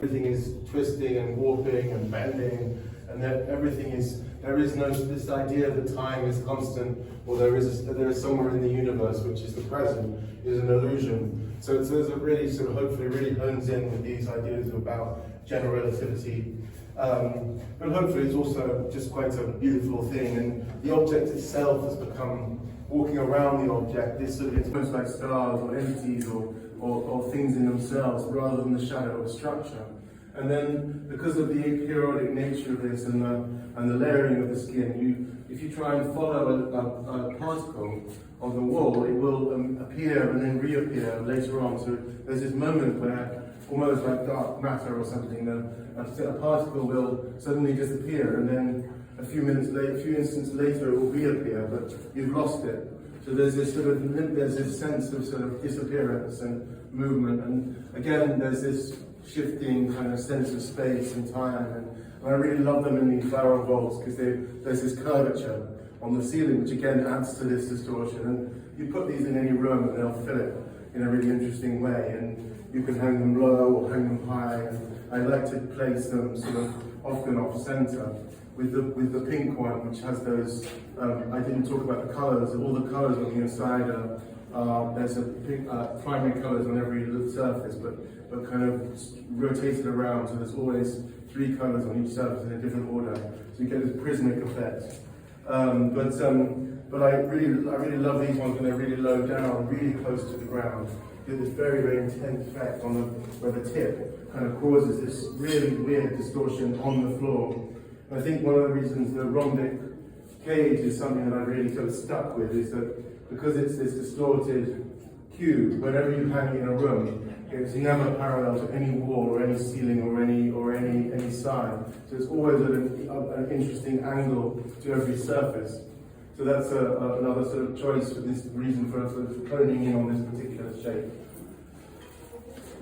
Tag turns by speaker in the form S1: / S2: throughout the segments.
S1: everything is twisting and warping and bending, and that everything is, there is no, this idea that time is constant, or there is somewhere in the universe which is the present, is an illusion. So there's a really sort of, hopefully really hones in with these ideas about general relativity. But hopefully it's also just quite a beautiful thing, and the object itself has become, walking around the object, this sort of, it's almost like stars or entities or things in themselves rather than the shadow of a structure. And then because of the aperiodic nature of this and the layering of the skin, if you try and follow a particle on the wall, it will appear and then reappear later on. So there's this moment where, almost like dark matter or something, a particle will suddenly disappear, and then a few instants later it will reappear, but you've lost it. So there's this sense of sort of disappearance and movement, and again there's this shifting kind of sense of space and time, and I really love them in these barrel vaults because there's this curvature on the ceiling which again adds to this distortion, and you put these in any room and they'll fill it in a really interesting way, and you can hang them low or hang them high, and I like to place them sort of often off center with the pink one, which has those, I didn't talk about the colours, all the colours on the inside there's a pink, primary colours on every surface, but kind of rotated around, so there's always 3 colours on each surface in a different order, so you get this prismatic effect. But I really love these ones when they're really low down, really close to the ground. You get this very, very intense effect on where the tip kind of causes this really weird distortion on the floor. And I think one of the reasons the rhombic cage is something that I really sort of stuck with is that because it's this distorted cube, whenever you hang it in a room, it's never parallel to any wall or any ceiling or any side. So it's always at an interesting angle to every surface. So that's another sort of choice for this reason for sort of honing in on this particular shape.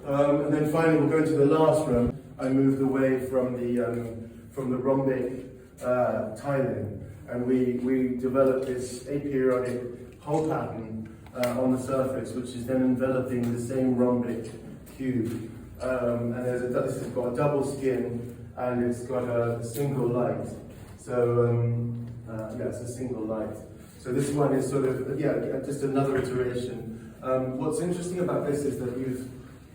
S1: And then finally we'll go into the last room. I moved away from the rhombic tiling, and we developed this aperiodic hole pattern on the surface, which is then enveloping the same rhombic cube. And this has got a double skin, and it's got a single light. So yeah, it's a single light. So this one is sort of, just another iteration. What's interesting about this is that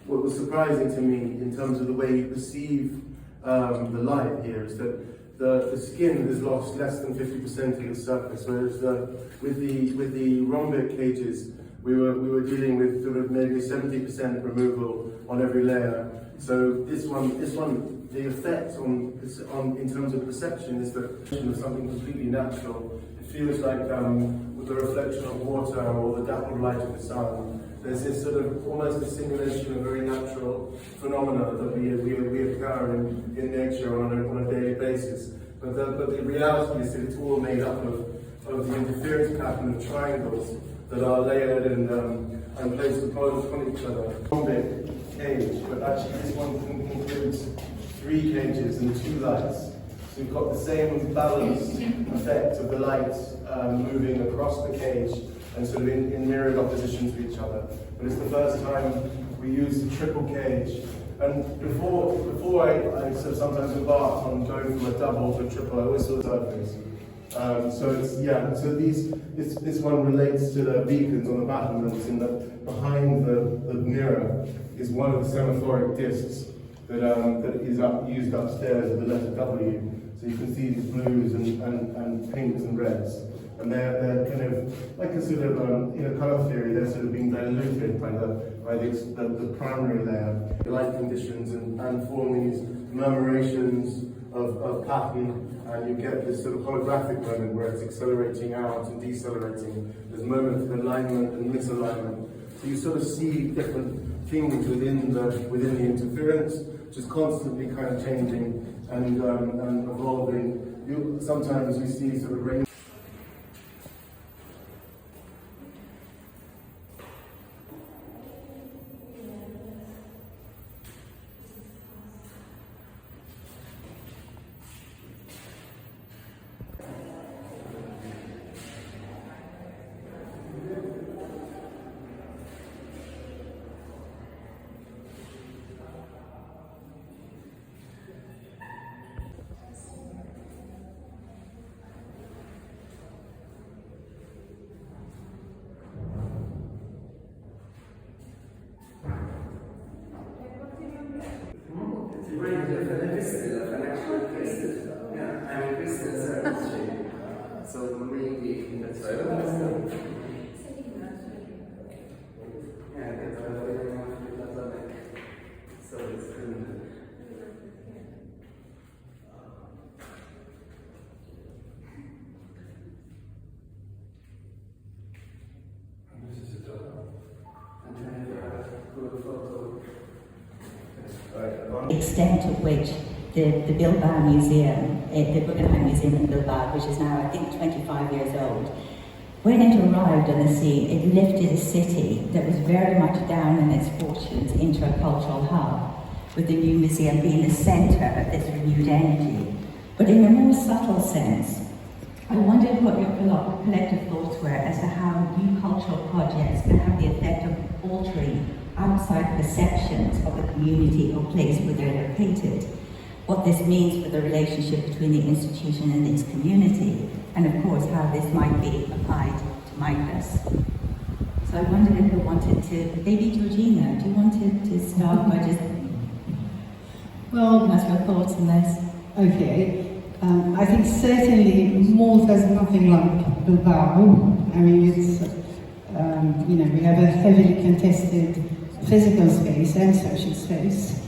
S1: what was surprising to me in terms of the way you perceive the light here is that the skin has lost less than 50% of its surface, whereas with the rhombic cages, we were dealing with sort of maybe 70% removal on every layer. So this one, the effect in terms of perception is that of something completely natural. It feels like with the reflection of water or the dappled light of the sun. There's this sort of almost a simulation of very natural phenomena that we occur in nature on a daily basis. But the reality is that it's all made up of the interference pattern of triangles that are layered and placed upon each other. Rhombic cage, but actually this one includes 3 cages and 2 lights. So you've got the same balance effect of the lights moving across the cage and sort of in mirrored opposition to each other. But it's the first time we use the triple cage. And before I sort of sometimes embark on going from a double to a triple, I always saw surface. So this one relates to the beacons on the battlements, and behind the mirror is one of the semaphoric discs that is used upstairs with the letter W. So you can see these blues and pinks and reds, and they're kind of like a sort of in color theory, they're sort of being diluted by the primary layer, the light conditions, and form these murmurations of pattern, and you get this sort of holographic moment where it's accelerating out and decelerating. There's moments of alignment and misalignment. So you sort of see different things within the interference, which is constantly kind of changing and evolving. Sometimes we see sort of range.
S2: extent to which the Bilbao Museum, the Guggenheim Museum in Bilbao, which is now I think 25 years old, when it arrived on the scene, it lifted a city that was very much down in its fortunes into a cultural hub, with the new museum being the centre of this renewed energy. But in a more subtle sense, I wondered what your collective thoughts were as to how new cultural projects can have the effect of altering outside perceptions of the community or place where they're located, what this means for the relationship between the institution and its community, and of course how this might be applied to MICAS. So I wondered if you wanted to, maybe Georgina, do you want to start by just ask your thoughts on this?
S3: Okay. I think certainly Malta is nothing like Bilbao. I mean, it's, we have a heavily contested physical space and social space.